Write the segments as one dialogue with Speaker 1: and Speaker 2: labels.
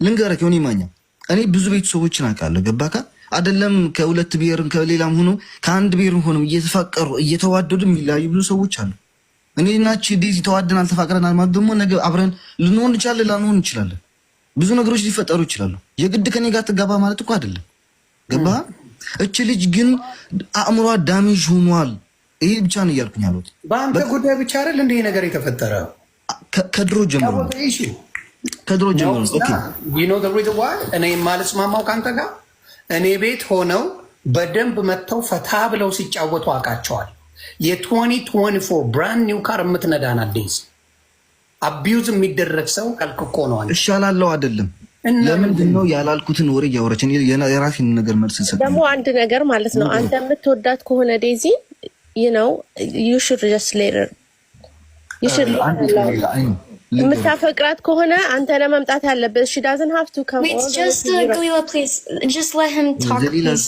Speaker 1: ልንገርህ ዮኒ ማኛ እኔ ብዙ ቤተሰቦችን አውቃለሁ። ገባካ አይደለም? ከሁለት ብሔርም ከሌላም ሆኖ ከአንድ ብሔርም ሆኖ እየተፋቀሩ እየተዋደዱ የሚለያዩ ብዙ ሰዎች አሉ። እኔና ዴዚ ተዋደናል ተፋቅረናል ማለት ደግሞ ነገ አብረን ልንሆን እንችላለን ላንሆን እንችላለን። ብዙ ነገሮች ሊፈጠሩ ይችላሉ። የግድ ከኔ ጋር ትጋባ ማለት እኮ አይደለም። ገባ? እቺ ልጅ ግን አእምሯ ዳሜጅ ሆኗል። ይሄ ብቻ ነው እያልኩኝ ያሉት።
Speaker 2: በአንተ ጉዳይ ብቻ አይደል እንደ ነገር የተፈጠረ
Speaker 1: ከድሮ ጀምሮ ከድሮ ጀምሮ ኦኬ
Speaker 2: እኔ የማልስማማው ከአንተ ጋር እኔ ቤት ሆነው በደንብ መጥተው ፈታ ብለው ሲጫወቱ አውቃቸዋል። የ2024 ብራንድ ኒው ካር የምትነዳን አዲስ አቢዩዝ የሚደረግ ሰው ካልክኮ ነው አለ።
Speaker 1: እሻላለሁ አይደለም። ለምንድን ነው ያላልኩትን ወሬ እያወራችን የራሴን ነገር መልስ ሰጥ
Speaker 3: ደግሞ አንድ ነገር ማለት ነው። አንተ የምትወዳት ከሆነ ዴዚ you should just later የምታፈቅራት ከሆነ አንተ ለመምጣት ያለበት she doesn't have to come.
Speaker 4: Wait, just Galila, please just let him talk, please.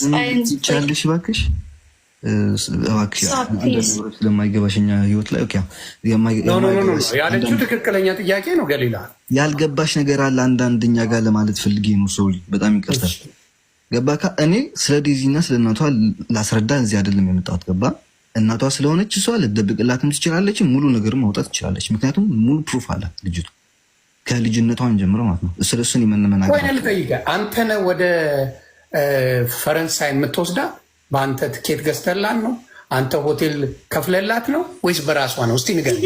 Speaker 1: ቻልሽ ባክሽ ለማይገባሽኛ ህይወት ላይ ኦኬ
Speaker 2: ያለችው ትክክለኛ ጥያቄ ነው። ገሊላ
Speaker 1: ያልገባሽ ነገር አለ አንዳንድኛ ጋር ለማለት ፈልጌ ነው። ሰው በጣም ይቅርታል። ገባካ? እኔ ስለ ዴዚና ስለ እናቷ ላስረዳ እዚህ አይደለም የመጣሁት። ገባ? እናቷ ስለሆነች እሷ ልትደብቅላትም ትችላለች፣ ሙሉ ነገር ማውጣት ትችላለች። ምክንያቱም ሙሉ ፕሩፍ አለ ልጅቱ ከልጅነቷን ጀምሮ ማለት ነው። ስለሱን የምንመናገር
Speaker 2: ወይ ልጠይቀ አንተ ነህ ወደ ፈረንሳይ የምትወስዳ በአንተ ትኬት ገዝተላት ነው? አንተ ሆቴል ከፍለላት ነው ወይስ በራሷ ነው? እስቲ ንገረኝ።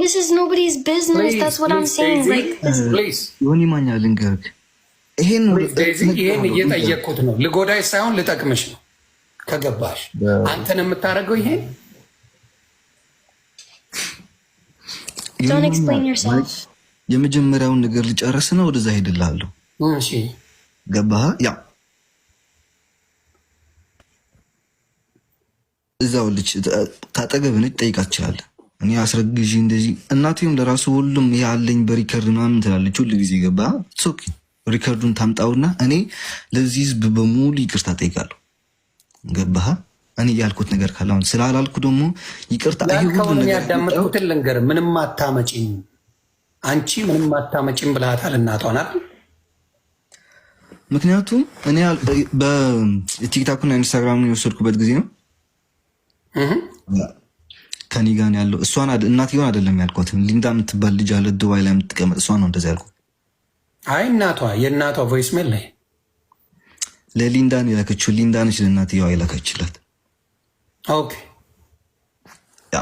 Speaker 4: This is nobody's business. That's what I'm saying.
Speaker 1: ዮኒ ማኛ ልንገርህ፣ ይሄን
Speaker 2: እየጠየቅኩት ነው። ልጎዳይ ሳይሆን ልጠቅምሽ ነው። ከገባሽ አንተን የምታደርገው ይሄን
Speaker 4: Don't explain yourself.
Speaker 1: የመጀመሪያውን ነገር ልጨርስ ነው፣ ወደዛ ሄድልሃለሁ።
Speaker 2: እሺ
Speaker 1: ገባህ? ያ እዛው ልጅ ታጠገብ ነች፣ ጠይቃት ትችላለህ። እኔ አስረግዢ እንደዚህ እናቴም ለራሱ ሁሉም ያለኝ በሪከርድ ምናምን ትላለች ሁሉ ጊዜ። ገባህ? ሶኪ ሪከርዱን ታምጣውና እኔ ለዚህ ህዝብ በሙሉ ይቅርታ ጠይቃለሁ። ገባህ? እኔ ያልኩት ነገር ካለ አሁን ስላላልኩ ደግሞ ይቅርታ።
Speaker 2: ይሄ ሁሉ ነገር ያዳመጥኩትን ልንገር። ምንም አታመጪም አንቺ ምንም አታመጪም ብለሃታል እናቷን አይደል?
Speaker 1: ምክንያቱም እኔ በቲክቶክና ኢንስታግራም የወሰድኩበት ጊዜ ነው ከኔ ጋር ያለው እሷን እናትየውን አይደለም ያልኳት። ሊንዳ የምትባል ልጅ አለ ዱባይ ላይ የምትቀመጥ እሷ ነው እንደዛ ያልኩት።
Speaker 2: አይ የእናቷ ቮይስ ሜል ላይ
Speaker 1: ለሊንዳን የላከችው ሊንዳ ነች ለእናትየዋ የላከችላት።
Speaker 2: ኦኬ
Speaker 1: ያ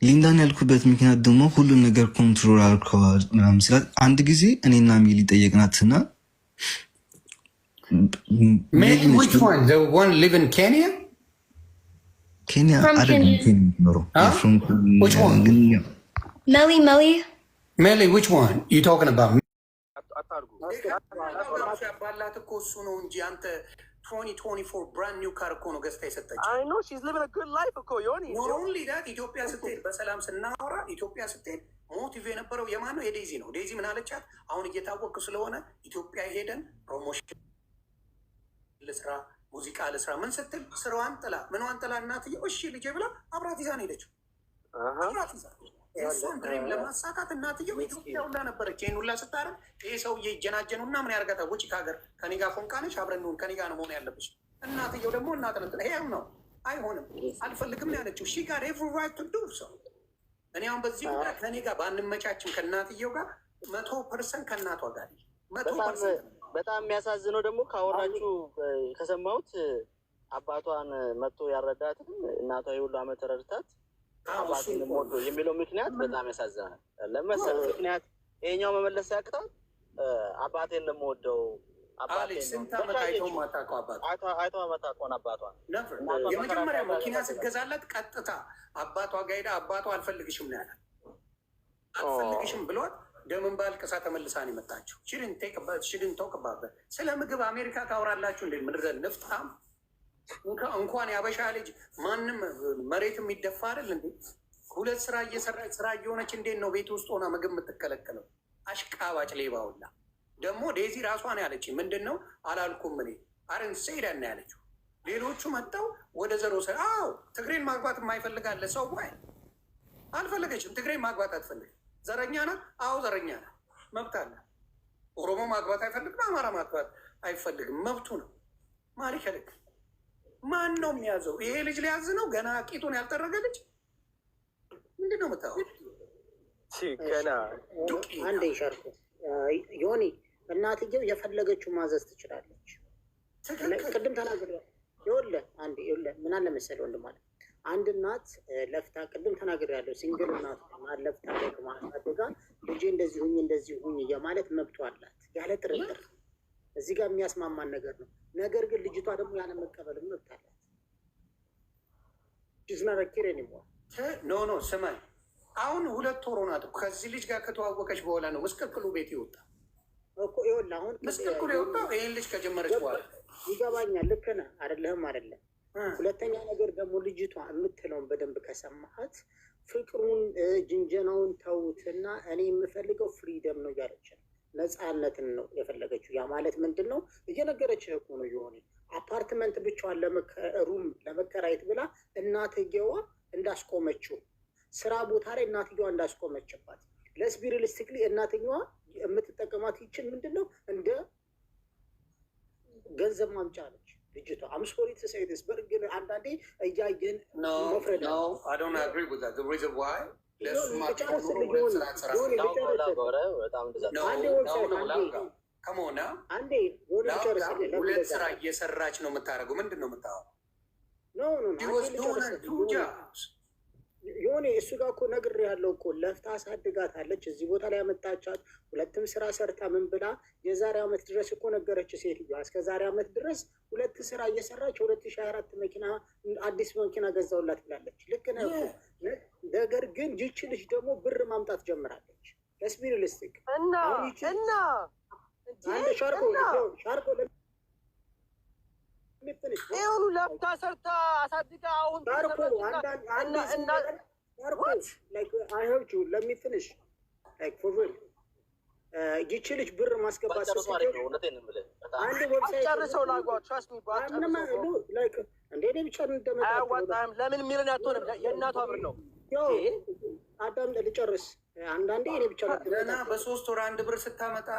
Speaker 1: ሊንዳን ያልኩበት ምክንያት ደግሞ ሁሉን ነገር ኮንትሮል አልከዋል ምናምን ስላት አንድ ጊዜ እኔና ሚሊ ጠየቅናትና
Speaker 2: ሜሊ which one the one live in Kenya
Speaker 1: Kenya አይደለም ኬንያ
Speaker 2: which one Melly which one you talking about ባላት እኮ እሱ ነው እንጂ አንተ 2024 brand new car እኮ ነው ገዝታ የሰጠች።
Speaker 5: I know she's living a good life እኮ ዮኒ።
Speaker 2: not only that ኢትዮጵያ ስትሄድ በሰላም ስናወራ ኢትዮጵያ ስትሄድ ሞቲቭ የነበረው የማን ነው? የዴዚ ነው። ዴዚ ምን አለቻት? አሁን እየታወቅ ስለሆነ ኢትዮጵያ ሄደን ፕሮሞሽን ለስራ ሙዚቃ ለስራ ምን ስትል ስራዋን ጥላ ምንዋን ጥላ እናትዬው እሺ ልጄ ብላ አብራት ይዛ ነው ሄደችው። አብራት ይዛ እሷን ድሪም ለማሳካት እናትየው ኢትዮጵያ ሁላ ነበረች። ይሄን ሁላ ስታረግ ይሄ ሰውዬ ይጀናጀኑና ምን ያርጋታ? ውጭ ከሀገር ከኔ ጋር ፎንቃነሽ አብረን ነው ከኔ ጋር ነው መሆን ያለብሽ። እናትየው ደግሞ እናትን እንትን ይሄው ነው አይሆንም አልፈልግም ያለችው። ሺ ጋር ኤቭሪ ራይት ቱ ዱ ሶ። እኔ አሁን በዚህ ጉዳይ ከኔ ጋር ባንመቻችም ከእናትየው ጋር 100% ከእናቷ ጋር 100%።
Speaker 5: በጣም የሚያሳዝነው ደግሞ ካወራችሁ ከሰማሁት አባቷን መጥቶ ያረዳትም እናቷ የሁሉ አመት ረድታት አባቴን ሞዶ የሚለው ምክንያት በጣም ያሳዝናል። ለመሰለው ምክንያት ይሄኛው መመለስ ያቅታል። አባቴን ለምወደው
Speaker 2: አባቴን ስንት አመት አይተው ማታውቀው
Speaker 5: አይተው ማታውቀው አባቷን
Speaker 2: የመጀመሪያ መኪና ስትገዛላት ቀጥታ አባቷ ጋር ሄዳ አባቷ አልፈልግሽም ነው ያላት። አልፈልግሽም ብሏት ደምን ባልቅሳ ተመልሳ ነው የመጣችው። ሽድን ተውቅባበት ስለ ምግብ አሜሪካ ታወራላችሁ እንዴ? ምድረ ንፍጣም እንኳን ያበሻ ልጅ ማንም መሬት የሚደፋ አይደል እንዴ? ሁለት ስራ እየሰራች ስራ እየሆነች እንዴት ነው ቤት ውስጥ ሆና ምግብ የምትከለከለው? አሽቃባጭ ሌባውላ። ደግሞ ዴዚ ራሷ ነው ያለችኝ። ምንድን ነው አላልኩም እኔ አረን ሰይዳና ያለችው። ሌሎቹ መጥተው ወደ ዘሮ ሰ ትግሬን ማግባት የማይፈልጋለ ሰው ወይ አልፈለገችም። ትግሬን ማግባት አትፈልግ። ዘረኛ ናት። አዎ ዘረኛ ናት። መብት አለ። ኦሮሞ ማግባት አይፈልግም፣ አማራ ማግባት አይፈልግም። መብቱ ነው። ማን ይከለክል? ማን ነው የሚያዘው? ይሄ ልጅ ሊያዝ ነው? ገና ቂጡን ያልጠረገ ልጅ ምንድን ነው የምታወራው?
Speaker 5: ገና
Speaker 6: አንዴ ሸርኩ ዮኒ፣ እናትየው የፈለገችው ማዘዝ ትችላለች። ቅድም ተናግሬያለሁ። ይኸውልህ አንዴ ይኸውልህ ምን አለ መሰለህ ወንድም አለ አንድ እናት ለፍታ ቅድም ተናግሬያለሁ። ሲንግል እናት ለፍታ ማሳደጋ ልጄ እንደዚህ ሁኝ የማለት መብቷ አላት ያለ ጥርጥር። እዚህ ጋር የሚያስማማን ነገር ነው። ነገር ግን ልጅቷ ደግሞ ያለ መቀበል መብት አላት።
Speaker 2: ኖ ስማኝ፣ አሁን 2 ወር ሆናት ከዚህ ልጅ ጋር ከተዋወቀች በኋላ ነው ምስቅልቅሉ ቤት ይወጣ
Speaker 6: እኮ። ይኸውልህ አሁን
Speaker 2: ምስቅልቅሉ የወጣው ይህን ልጅ ከጀመረች በኋላ
Speaker 6: ይገባኛል። ልክ ነህ አይደለህም? አይደለም። ሁለተኛ ነገር ደግሞ ልጅቷ የምትለውን በደንብ ከሰማሃት ፍቅሩን ጅንጀናውን ተውትና እኔ የምፈልገው ፍሪደም ነው እያለች ነው። ነፃነትን ነው የፈለገችው። ያ ማለት ምንድን ነው? እየነገረችህ እኮ ነው የሆነ አፓርትመንት ብቻዋን ሩም ለመከራየት ብላ እናትየዋ እንዳስቆመችው፣ ስራ ቦታ ላይ እናትየዋ እንዳስቆመችባት፣ ለስቢ ሪሊስቲክሊ እናትየዋ የምትጠቀማት ይችን ምንድን ነው እንደ ገንዘብ ማምጫ ነች ልጅቷ። አምስፖሪ ተሰይደስ በርግን አንዳንዴ እያየን መፍረድ
Speaker 2: ሁለት ስራ እየሰራች ነው የምታደርገው። ምንድን ነው የምታወራው?
Speaker 6: የሆነ እሱ ጋር እኮ ነግሬሃለሁ እኮ ለፍታ አሳድጋታለች። እዚህ ቦታ ላይ ያመጣቻት 2 ስራ ሰርታ ምን ብላ የዛሬ ዓመት ድረስ እኮ ነገረች ሴትዮዋ። እስከ ዛሬ ዓመት ድረስ 2 ስራ እየሰራች 2024 መኪና አዲስ መኪና ገዛውላት ብላለች። ልክ ነህ እኮ። ነገር ግን ይቺ ልጅ ደግሞ ብር ማምጣት ጀምራለች። ለስቢ ሪሊስቲክ እና አንድ ሻርኮ
Speaker 5: ይሁኑ ለፍታ ሰርታ አሳድጋ አሁን
Speaker 6: ይቺ ልጅ ብር ማስገባት
Speaker 5: ለምን ሚልን አትሆንም? የእናቷ ብር ነው።
Speaker 6: አዳም ልጨርስ። አንዳንዴ እኔ ብቻ
Speaker 2: ገና በ3 ወር 1 ብር ስታመጣ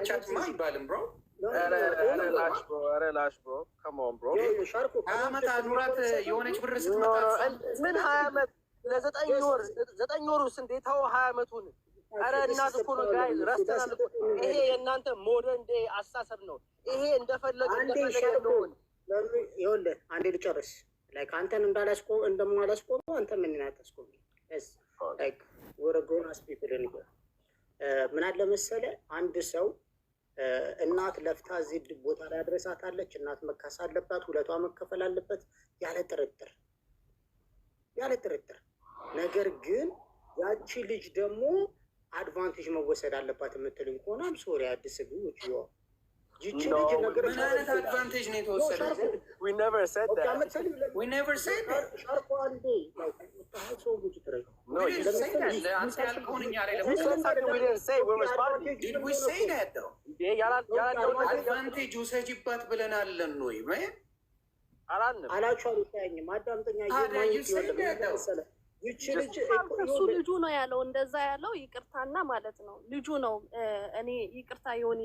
Speaker 2: ቻትማ አይባልም ብሮ። ዓመት አኑራት የሆነች ብር ስትመጣ
Speaker 5: ምን 20 ዓመት ለ9 ወር ውስጥ እንዴት 20 ዓመቱን? ኧረ እናት እኮ ነው ጋይ ረስተናል። ይሄ የእናንተ ሞደርን ዴይ አስተሳሰብ ነው። ይሄ እንደፈለገ ነው።
Speaker 6: ይኸውልህ አንዴ ልጨርስ። ላይክ አንተን እንደማላስቆመው አንተ ምን እናታስቆም ምን አለ መሰለህ አንድ ሰው እናት ለፍታ እዚህ ቦታ ላይ አድረሳታለች። እናት መካስ አለባት፣ ውለቷ መከፈል አለበት ያለ ጥርጥር። ነገር ግን ያቺ ልጅ ደግሞ አድቫንቴጅ መወሰድ አለባት የምትልኝ ከሆነ ሶሪ አዲስ ግቦች ይቺ ልጅ ነገር
Speaker 2: ምን አይነት አድቫንቴጅ ነው የተወሰደው?
Speaker 5: we never said that
Speaker 2: ሻርኮ አንዴ
Speaker 6: ሰው ልጅ ትረይ
Speaker 5: no you
Speaker 2: say that አንተ ያልከውን እኛ ላይ
Speaker 5: we didn't say we're responding.
Speaker 2: did we say that though? አድቫንቴጅ ውሰጂባት ብለናል ነው ወይ
Speaker 6: አላችሁ? አልታየኝም። አዳምጠኛ
Speaker 3: እሱ ልጁ ነው ያለው እንደዛ ያለው ይቅርታና ማለት ነው ልጁ ነው። እኔ ይቅርታ ዮኒ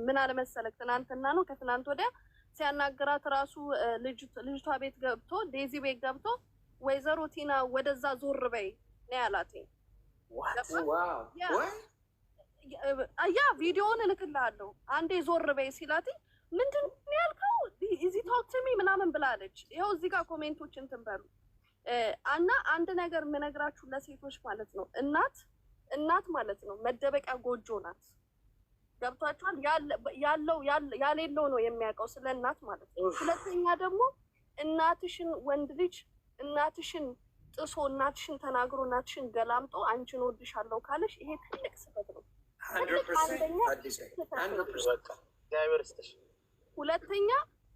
Speaker 3: ምን አለ መሰለክ ትናንትና ነው ከትናንት ወዲያ ሲያናግራት ራሱ ልጅቷ ቤት ገብቶ ዴዚ ቤት ገብቶ ወይዘሮ ቲና ወደዛ ዞር በይ ነው ያላት። ያ ቪዲዮውን እልክልሃለሁ። አንዴ ዞር በይ ሲላት ምንድን ነው ያልከው እዚህ ቶክ ቱ ሚ ምናምን ብላለች። ይኸው እዚህ ጋር ኮሜንቶች እንትን በሉ እና አንድ ነገር የምነግራችሁ ለሴቶች ማለት ነው እናት ማለት ነው መደበቂያ ጎጆ ናት። ገብቷችኋል? ያሌለው ነው የሚያውቀው ስለ እናት ማለት ነው። ሁለተኛ ደግሞ እናትሽን ወንድ ልጅ እናትሽን ጥሶ እናትሽን ተናግሮ እናትሽን ገላምጦ አንቺን እወድሻለሁ ካለሽ ይሄ ትልቅ ስህተት ነው።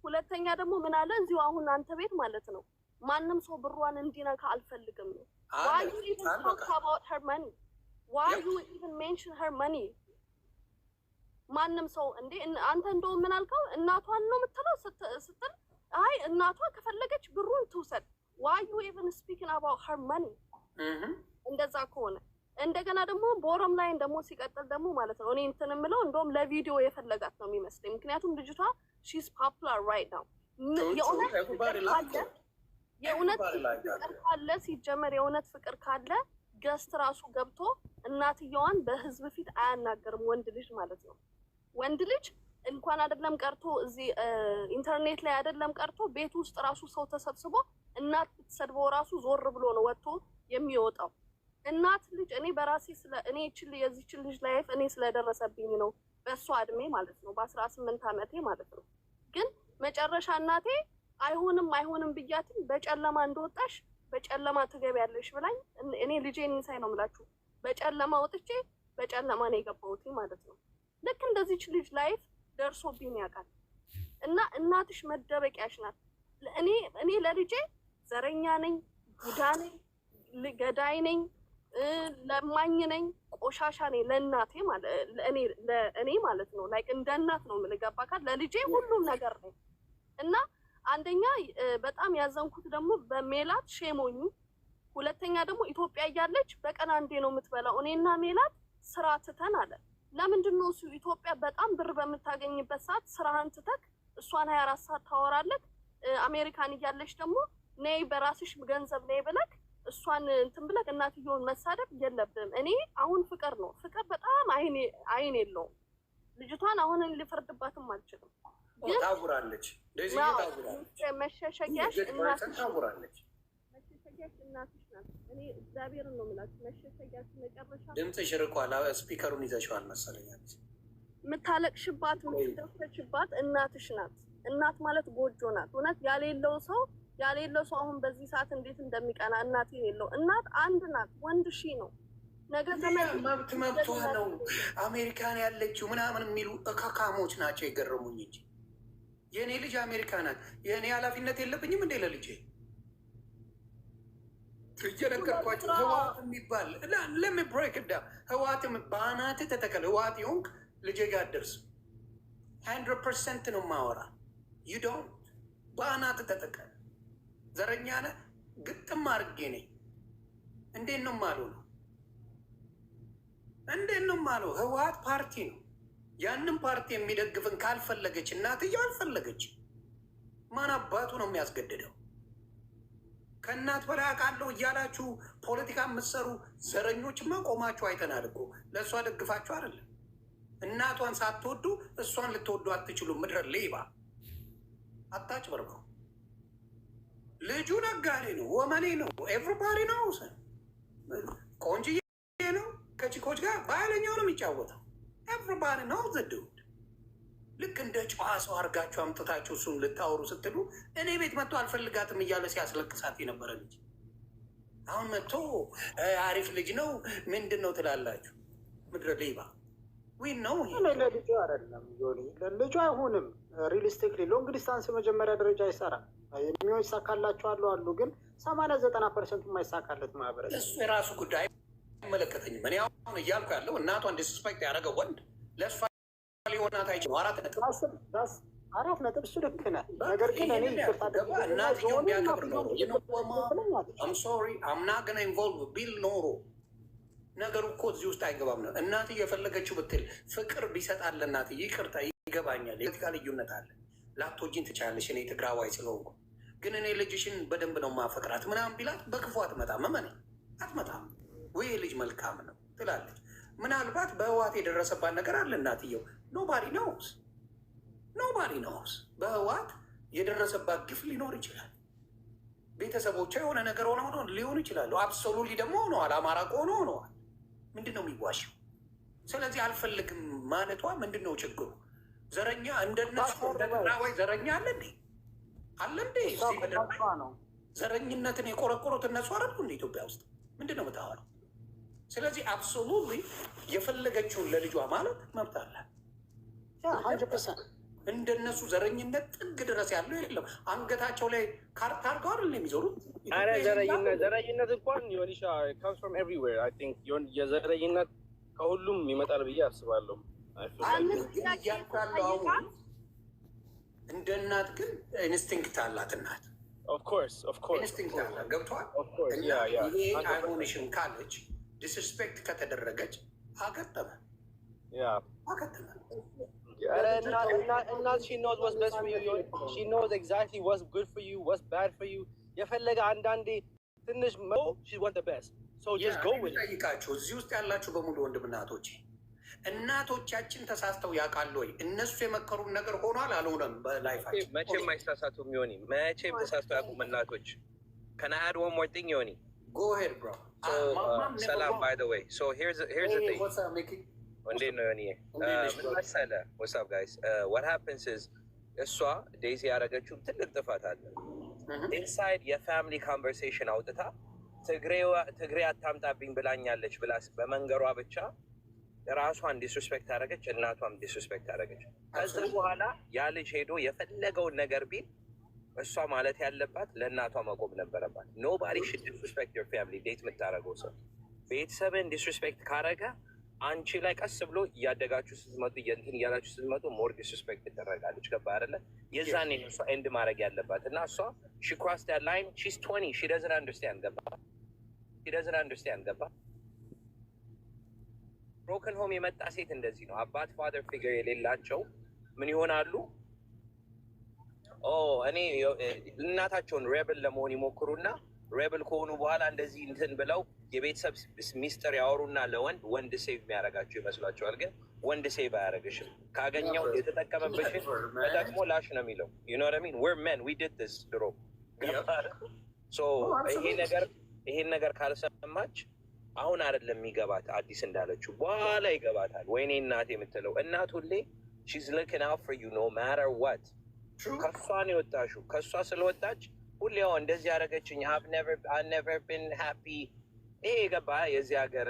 Speaker 3: ሁለተኛ ደግሞ ምን አለ እዚሁ አሁን አንተ ቤት ማለት ነው ማንም ሰው ብሯን እንዲነካ አልፈልግም ነው። why you even talk about her money? why you even mention her money? ማንም ሰው እንዴ አንተ እንደው ምን አልከው እናቷን ነው የምትለው ስትል አይ እናቷ ከፈለገች ብሩን ትውሰድ። why you even speaking about her money? እንደዛ ከሆነ እንደገና ደግሞ ቦረም ላይ ደግሞ ሲቀጥል ደግሞ ማለት ነው እኔ እንትን የምለው እንደውም ለቪዲዮ የፈለጋት ነው የሚመስለኝ። ምክንያቱም ልጅቷ ሺዝ ፖፑላር ራይት ናው። የእውነት ፍቅር ካለ ሲጀመር የእውነት ፍቅር ካለ ገስት ራሱ ገብቶ እናትየዋን በህዝብ ፊት አያናገርም ወንድ ልጅ ማለት ነው። ወንድ ልጅ እንኳን አይደለም ቀርቶ እዚህ ኢንተርኔት ላይ አይደለም ቀርቶ ቤት ውስጥ ራሱ ሰው ተሰብስቦ እናት ብትሰድበው ራሱ ዞር ብሎ ነው ወጥቶ የሚወጣው። እናት ልጅ እኔ በራሴ እኔ የዚህችን ልጅ ላይፍ እኔ ስለደረሰብኝ ነው በእሷ እድሜ ማለት ነው በ18 ዓመቴ ማለት ነው። ግን መጨረሻ እናቴ አይሆንም ብያትም በጨለማ እንደወጣሽ በጨለማ ትገቢያለሽ ብላኝ እኔ ልጄን ሳይ ነው የምላችሁ በጨለማ ወጥቼ በጨለማ ነው የገባሁት ማለት ነው። ልክ እንደዚች ልጅ ላይፍ ደርሶብኝ ያውቃል። እና እናትሽ መደበቂያሽ ናት። እኔ ለልጄ ዘረኛ ነኝ፣ ቡዳ ነኝ፣ ገዳይ ነኝ፣ ለማኝ ነኝ፣ ቆሻሻ ነኝ ለእናቴ እኔ ማለት ነው። ላይክ እንደ እናት ነው የምልገባካት ለልጄ ሁሉም ነገር ነኝ። እና አንደኛ በጣም ያዘንኩት ደግሞ በሜላት ሼሞኙ፣ ሁለተኛ ደግሞ ኢትዮጵያ እያለች በቀን አንዴ ነው የምትበላው። እኔና ሜላት ስራ ትተን አለ። ለምንድን ነው እሱ ኢትዮጵያ በጣም ብር በምታገኝበት ሰዓት ስራህን ትተክ እሷን 24 ሰዓት ታወራለህ? አሜሪካን እያለች ደግሞ ነይ በራስሽ ገንዘብ ነይ ብለክ እሷን እንትን ብለክ እናትየውን መሳደብ የለብም። እኔ አሁን ፍቅር ነው ፍቅር በጣም አይን የለውም። ልጅቷን አሁን ልፈርድባትም አልችልም።
Speaker 2: ታጉራለች
Speaker 3: መሸሸጊያሽ እናትሽ ናት። እኔ እግዚአብሔርን ነው የምላችሁ። መሸሸጊያሽ መጨረሻ
Speaker 2: ድምፅሽ ርቋል። ስፒከሩን ይዘሽዋል መሰለኝ።
Speaker 3: የምታለቅሽባት የምትደሰችባት እናትሽ ናት። እናት ማለት ጎጆ ናት። እውነት ያሌለው ሰው አሁን በዚህ ሰዓት እንዴት እንደሚቀና እናት የሌለው እናት አንድ ናት። ወንድ ሺ ነው ነገ
Speaker 2: መብቷ ነው። አሜሪካን ያለችው ምናምን የሚሉ እካካሞች ናቸው የገረሙኝ እንጂ የእኔ ልጅ አሜሪካ ናት። የእኔ ኃላፊነት የለብኝም እንዴ ለልጄ? እየነገርኳቸው ህዋት የሚባል ለምን ብሬክ ዳ ህዋት በአናት ተተከል ህዋት የሆንክ ልጄ ጋር ደርስ 100% ነው ማወራ። ዩዶን በአናት ተተከል ዘረኛ ነህ ግጥም አድርጌ ነኝ። እንዴት ነው ማሉ ነው እንዴት ነው ማሉ? ህዋት ፓርቲ ነው። ያንን ፓርቲ የሚደግፍን ካልፈለገች እናትየው አልፈለገች፣ ማን አባቱ ነው የሚያስገድደው? ከእናት በላይ አውቃለሁ እያላችሁ ፖለቲካ የምትሰሩ ዘረኞችማ ቆማችሁ አይተናል እኮ። ለእሷ ደግፋችሁ አይደለም። እናቷን ሳትወዱ እሷን ልትወዱ አትችሉም። ምድረ ሌባ አታጭበርበሩ። ልጁ ነጋዴ ነው፣ ወመኔ ነው፣ ኤቭሪባዲ ነው፣ ቆንጅዬ ነው፣ ከቺኮች ጋር በኃይለኛው ነው የሚጫወተው። ኤቭሪባዲ ነው ዘድውድ። ልክ እንደ ጨዋ ሰው አድርጋችሁ አምጥታችሁ እሱን ልታወሩ ስትሉ እኔ ቤት መጥቶ አልፈልጋትም እያለ ሲያስለቅሳት የነበረ ልጅ አሁን መጥቶ አሪፍ ልጅ ነው ምንድን ነው ትላላችሁ? ምድረ ሌባ ነው።
Speaker 6: ለልጁ አይደለም ለልጁ አይሆንም። ሪሊስቲክሊ ሎንግ ዲስታንስ መጀመሪያ ደረጃ ይሰራል። የሚሆን ይሳካላችኋሉ አሉ፣ ግን 80-90% የማይሳካለት ማህበረሰብ
Speaker 2: እሱ የራሱ ጉዳይ አይመለከተኝም። እኔ አሁን እያልኩ ያለው እናቷን ዲስስፔክት ያደረገ ወንድ ለእሷ ሊሆናት አይችልም።
Speaker 6: 4 ነጥብ እሱ ልክ ነህ። ነገር ግን እኔ
Speaker 2: እናትየው ቢያከብር ኖሮ አምና ገና ኢንቮልቭ ቢል ኖሮ ነገሩ እኮ እዚህ ውስጥ አይገባም ነው። እናትየው የፈለገችው ብትል ፍቅር ቢሰጣል ለእናትዬ ይቅርታ ይገባኛል። የፖለቲካ ልዩነት አለ። ላትወጂኝ ትችላለሽ። እኔ ትግራዋይ ስለሆንኩ ግን እኔ ልጅሽን በደንብ ነው ማፈቅራት ምናምን ቢላት በክፉ አትመጣም። መመኔ አትመጣም ወይ ልጅ መልካም ነው ትላለች። ምናልባት በህዋት የደረሰባት ነገር አለ እናትየው ኖባዲ ኖውስ በህዋት የደረሰባት ግፍ ሊኖር ይችላል። ቤተሰቦቿ የሆነ ነገር ሆነ ሊሆኑ ይችላሉ። አብሶሉሊ ደግሞ ሆነዋል። አማራ ከሆነ ሆነዋል። ምንድን ነው የሚዋሸው? ስለዚህ አልፈልግም ማለቷ ምንድን ነው ችግሩ? ዘረኛ እንደነሱ እንደትግራዋይ ዘረኛ አለ እንዴ? አለ እንዴ? ዘረኝነትን የቆረቆሩት እነሱ አረዱ እንደ ኢትዮጵያ ውስጥ ምንድን ነው የምታወራው? ስለዚህ አብሶሉሊ የፈለገችውን ለልጇ ማለት መብት አለ። እንደነሱ ዘረኝነት ጥግ ድረስ ያለው የለም። አንገታቸው ላይ ካርታ አድርገው አይደል የሚዞሩት?
Speaker 5: አረ ዘረኝነት እንኳን ዮኒሻ comes from everywhere. I think የዘረኝነት ከሁሉም ይመጣል ብዬ አስባለሁ።
Speaker 2: እንደ እናት ግን ኢንስቲንክት አላት እናት።
Speaker 5: Of course
Speaker 2: ኢንስቲንክት አላት። ገብቶሃል? ይሄ አይሆንሽም ካለች ዲስሪስፔክት ከተደረገች አከተመ አከተመ።
Speaker 5: እናት she knows what's best for you. She knows exactly what's good for you, what's bad for you. የፈለገ አንዳንዴ ትንሽ she wants the best. So just go with it.
Speaker 2: ጠይቃችሁ እዚህ ውስጥ ያላችሁ በሙሉ ወንድምና እህቶቼ እናቶቻችን ተሳስተው ያውቃሉ ወይ? እነሱ የመከሩን ነገር ሆኗል አልሆነም? በላይፋችን
Speaker 7: መቼም አይሳሳቱም። ዮኒ መቼም ተሳስተው ያውቁም እናቶች። Can I add one more thing, Yoni?
Speaker 2: Go ahead, bro.
Speaker 7: Salam, by the way. So here's the thing.
Speaker 2: What's up, Mickey?
Speaker 7: What's up, guys? What happens is, Daisy ያረገችው ትልቅ ጥፋት አለ። Inside your family conversation አውጥታ ትግሬ አታምጣብኝ ብላኛለች ብላ በመንገሯ ብቻ ራሷን ዲስሪስፔክት አደረገች፣ እናቷም ዲስሪስፔክት አደረገች። ከዛ በኋላ ያ ልጅ ሄዶ የፈለገውን ነገር ቢል እሷ ማለት ያለባት ለእናቷ መቆም ነበረባት። ኖባዲ ሽድ ዲስሪስፔክት ዮር ፋሚሊ። ዴት የምታደርገው ሰው ቤተሰብን ዲስሪስፔክት ካረገ አንቺ ላይ ቀስ ብሎ እያደጋችሁ ስትመጡ እንትን እያላችሁ ስትመጡ ሞር ዲስሪስፔክት ትደረጋለች። ገባ አይደለ? የዛኔ እሷ ኤንድ ማድረግ ያለባት እና እሷ ሺ ክሮስ ዳት ላይን ሺስ 20 ሺ ዶዝንት አንደርስታንድ። ገባ? ሺ ዶዝንት አንደርስታንድ። ገባ? ብሮከን ሆም የመጣ ሴት እንደዚህ ነው። አባት ፋደር ፊገር የሌላቸው ምን ይሆናሉ? እኔ እናታቸውን ሬብል ለመሆን ይሞክሩና ሬብል ከሆኑ በኋላ እንደዚህ እንትን ብለው የቤተሰብ ሚስጥር ያወሩና ወንድ ሴቭ የሚያደርጋቸው ይመስሏቸዋል። ግን ወንድ ሴቭ አያደርግሽም። ካገኘው የተጠቀመብሽን ተጠቅሞ ላሽ ነው የሚለው። You know what I mean? We're men. We did this ድሮ። So ይሄን ነገር ካልሰማች አሁን አይደለም የሚገባት አዲስ እንዳለችው በኋላ ይገባታል። ወይኔ እናቴ የምትለው እናት ሁሌ she's looking out for you no matter what. ከሷ ነው የወጣሽው። ከሷ ስለወጣች ሁሌ እንደዚህ ያደረገችኝ I've never been happy። ይሄ ገባ የዚህ ሀገር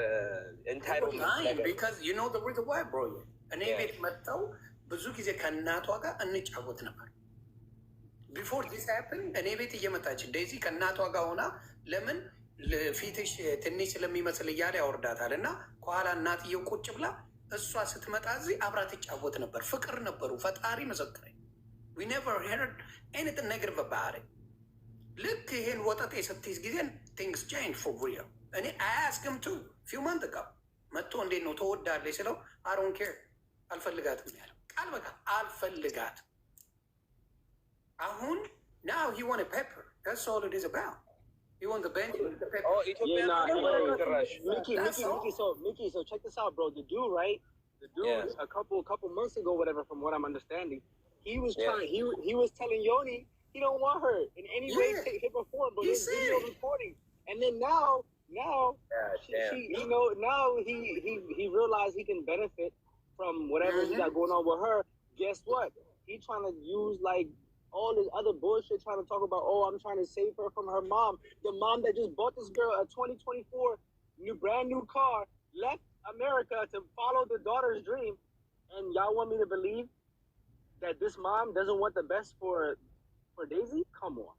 Speaker 7: entitlement
Speaker 2: because you know the reason why bro እኔ ቤት መጣው ብዙ ጊዜ ከእናቷ ጋር እንጫወት ነበር before this happened። እኔ ቤት እየመጣች ዴዚ ከእናቷ ጋር ሆና ለምን ፊትሽ ትንሽ ስለሚመስል እያለ ያወርዳታል እና ከኋላ እናትየው ቁጭ ብላ እሷ ስትመጣ እዚህ አብራ ትጫወት ነበር። ፍቅር ነበሩ። ፈጣሪ መሰከረኝ። we never heard anything negative about it። ልክ ይሄን ወጠጤ ስትይዝ ጊዜ things change for real። እኔ I asked him too few months ago መጥቶ እንዴት ነው ተወዳለች ስለው I don't care አልፈልጋትም ያለው ቃል በቃል አልፈልጋትም። አሁን now he want a pepper. That's all it is about. He want the bench with the pepper.
Speaker 7: Ethiopia
Speaker 5: Mickey, so check this out, bro. The dude, right? The dude a couple months ago, whatever, from what I'm understanding, he was trying. He was telling Yoni he don't want her in any way, shape, or form. But there's video recording, and then now he realized he can benefit from whatever he got going on with her. Guess what? He trying to use like all this other bullshit, trying to talk about, I'm trying to save her from her mom. The mom that just bought this girl a 2024 brand new car, left America to follow the daughter's dream, and y'all want me to believe that this mom doesn't want the best for Daisy? Come on.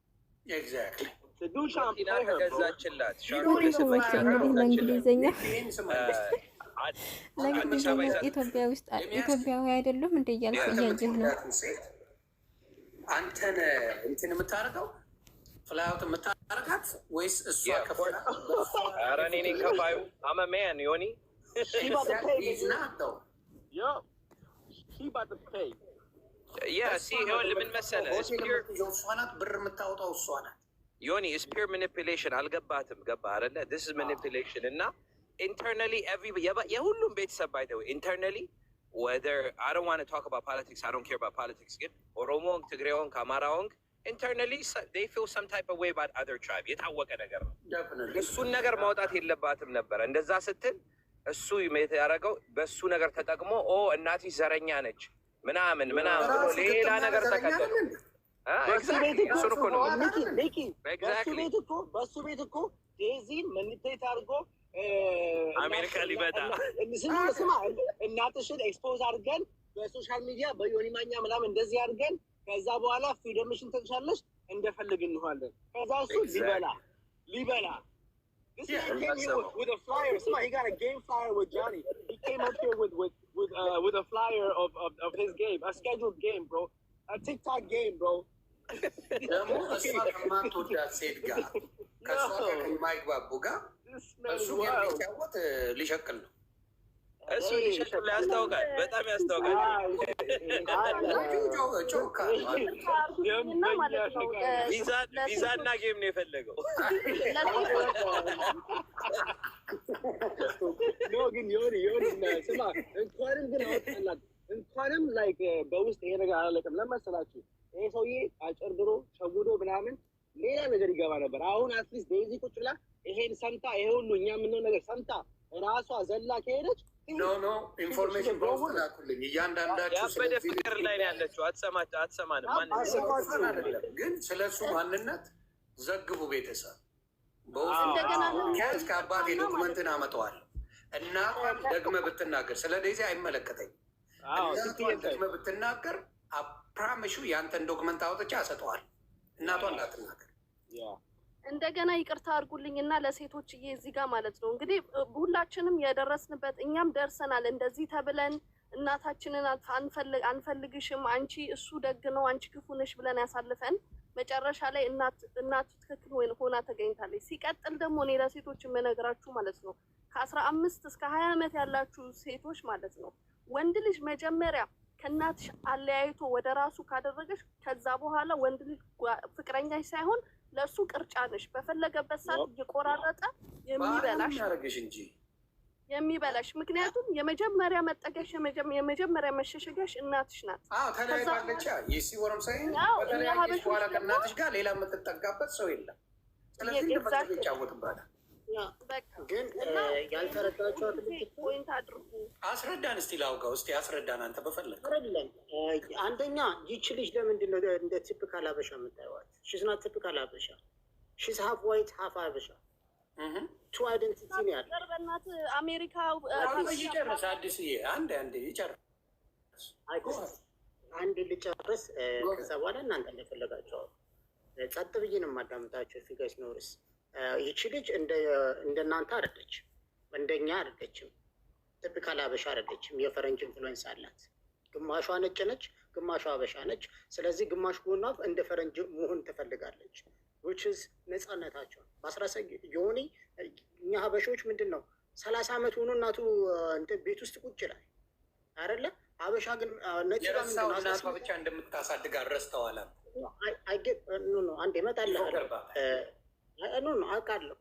Speaker 2: Exactly.
Speaker 5: The dude trying to play her, bro.
Speaker 8: ለእንግሊዝኛ ኢትዮጵያዊ አይደሉም እንደ እያልኩ እያየሁ ነው።
Speaker 2: አንተን እንትን የምታደርገው ፍላውት የምታደርጋት ወይስ እሷ ከፍላ?
Speaker 7: ኧረ እኔ ነኝ ከፋዩ። I'm a man, Yoni.
Speaker 2: He's not though.
Speaker 5: Yo, she about to pay.
Speaker 7: Yeah, see, ምን መሰለህ
Speaker 2: እሷ ናት ብር የምታወጣው እሷ ናት።
Speaker 7: ዮኒ is pure manipulation። አልገባትም። ገባ አይደለ? This is manipulation እና internally የሁሉም ቤተሰብ by the way internally whether I don't want to talk about politics, I don't care about politics, ግን ኦሮሞ ሆንክ ትግሬ ሆንክ አማራ ሆንክ internally they feel some type of way about other tribe። የታወቀ ነገር ነው። እሱን ነገር ማውጣት የለባትም ነበረ። እንደዛ ስትል እሱ ያደረገው በሱ ነገር ተጠቅሞ እናትሽ ዘረኛ ነች ምናምን ሌላ ነገር ተከተሉ።
Speaker 5: በሱ ቤት እኮ ዴዚን መንቴት አድርጎ
Speaker 7: አሜሪካ ሊመጣ
Speaker 5: ስማ እናትሽን ኤክስፖዝ አድርገን በሶሻል ሚዲያ በዮኒ ማኛ ምናምን እንደዚህ አድርገን ከዛ በኋላ ፍሪደምሽን ተንሻለሽ እንደፈልግ እንሆናለን። ከዛ እሱ ሊበላ This man came here with a flyer. Somebody, he got a game flyer with Johnny. He came up here with a flyer of his game, a scheduled game, bro, a TikTok game, bro.
Speaker 2: እሱ የሚጫወት ሊሸቅል ነው።
Speaker 7: እሱ ሊሸቅል ያስታውቃል፣ በጣም ያስታውቃል። ቪዛና ጌም ነው የፈለገው።
Speaker 5: ግን ስማ እንኳንም ግን አወጣላት እንኳንም ላይክ በውስጥ ይሄ ነገር አላለቀም። ለመሰላችሁ ይሄ ሰውዬ አጨርብሮ ሸውዶ ምናምን ሌላ ነገር ይገባ ነበር። አሁን አትሊስት ዴዚ ቁጭ ብላ ይሄን ሰምታ ይሄ ሁሉ እኛ የምንለው ነገር ሰምታ ራሷ ዘላ ከሄደች
Speaker 2: ኖ ኢንፎርሜሽን በውስጥ ላኩልኝ። እያንዳንዳችሁ
Speaker 7: ያበደ ፍቅር ላይ ነው ያለችው። አትሰማንም።
Speaker 2: ግን ስለሱ ማንነት ዘግቡ ቤተሰብ።
Speaker 3: እንደገና
Speaker 2: በውስጥ ከአባቴ ዶክመንትን አመጣዋለሁ እና ደግመ ብትናገር ስለ ዴዚ አይመለከተኝም። ደግመ ብትናገር አፕራምሹ ያንተን ዶክመንት አውጥቼ አሰጠዋል። እናቷ እንዳትናገር።
Speaker 3: እንደገና ይቅርታ አድርጉልኝና ለሴቶችዬ እዚህ ጋር ማለት ነው እንግዲህ ሁላችንም የደረስንበት እኛም ደርሰናል። እንደዚህ ተብለን እናታችንን አንፈልግሽም፣ አንቺ እሱ ደግ ነው፣ አንቺ ክፉ ነሽ ብለን ያሳልፈን መጨረሻ ላይ እናቱ ትክክል ሆና ተገኝታለች። ሲቀጥል ደግሞ እኔ ለሴቶች የምነግራችሁ ማለት ነው ከ15 እስከ 20 ዓመት ያላችሁ ሴቶች ማለት ነው ወንድ ልጅ መጀመሪያ ከእናትሽ አለያይቶ ወደ ራሱ ካደረገሽ ከዛ በኋላ ወንድ ልጅ ፍቅረኛሽ ሳይሆን ለሱ ቅርጫ ነሽ። በፈለገበት ሰዓት እየቆራረጠ የሚበላሽ ምክንያቱም የመጀመሪያ መጠገሽ የመጀመሪያ መሸሸጊያሽ እናትሽ ናት።
Speaker 2: ተለያይታለች። ይሲወርም ሳይ በተለያየሽ በኋላ ከእናትሽ ጋር ሌላ የምትጠጋበት ሰው የለም። ስለዚህ እንደፈለገ ይጫወትባታል።
Speaker 6: ግን ያልተረዳችኋት
Speaker 3: ፖይንት አድርጉ።
Speaker 2: አስረዳን እስቲ ላውጋው እስቲ አስረዳን። አንተ በፈለግ
Speaker 6: አይደለም። አንደኛ ይቺ ልጅ ለምንድን ነው እንደ ቲፒካል ሀበሻ የምታዩዋት? ሺዝ ናት ቲፒካል ሀበሻ። ሺዝ ሀፍ ዋይት ሀፍ ሀበሻ። ቱ አይደንቲቲ ነው ያለ።
Speaker 3: በእናትህ አሜሪካ
Speaker 2: ይጨርስ። አዲስዬ አንድ ይጨርስ።
Speaker 6: አንድ ልጨርስ። ከዛ በኋላ እናንተ እንደፈለጋቸው ጸጥ ብዬ ነው የማዳምጣቸው። ፊጋስ ኖርስ ይቺ ልጅ እንደናንተ አይደለችም፣ እንደኛ አይደለችም። ቲፒካል ሀበሻ አይደለችም። የፈረንጅ ኢንፍሉዌንስ አላት። ግማሿ ነጭ ነች፣ ግማሿ ሀበሻ ነች። ስለዚህ ግማሽ ጎኗ እንደ ፈረንጅ መሆን ትፈልጋለች። ዊችዝ ነፃነታቸው የሆነ እኛ ሀበሾች ምንድን ነው 30 ዓመት ሆኖ እናቱ ቤት ውስጥ ቁጭ ይላል አይደለ? ሀበሻ ግን ነጭ
Speaker 2: እናቷ ብቻ እንደምታሳድግ አረስተዋል።
Speaker 6: አንድ ይመጣልህ አውቃለሁ